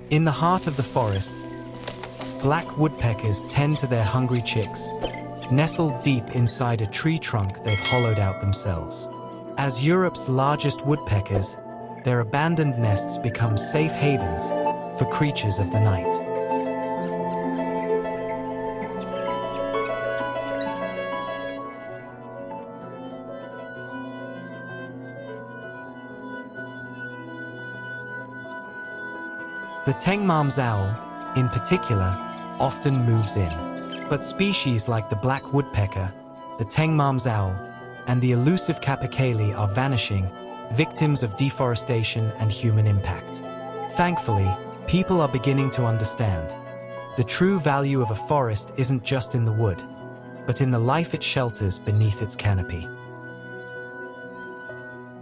In the heart of the forest, black woodpeckers tend to their hungry chicks, nestled deep inside a tree trunk they've hollowed out themselves. As Europe's largest woodpeckers, their abandoned nests become safe havens for creatures of the night. The Tengmalm's owl, in particular, often moves in. But species like the black woodpecker, the Tengmalm's owl, and the elusive capercaillie are vanishing, victims of deforestation and human impact. Thankfully, people are beginning to understand. The true value of a forest isn't just in the wood, but in the life it shelters beneath its canopy.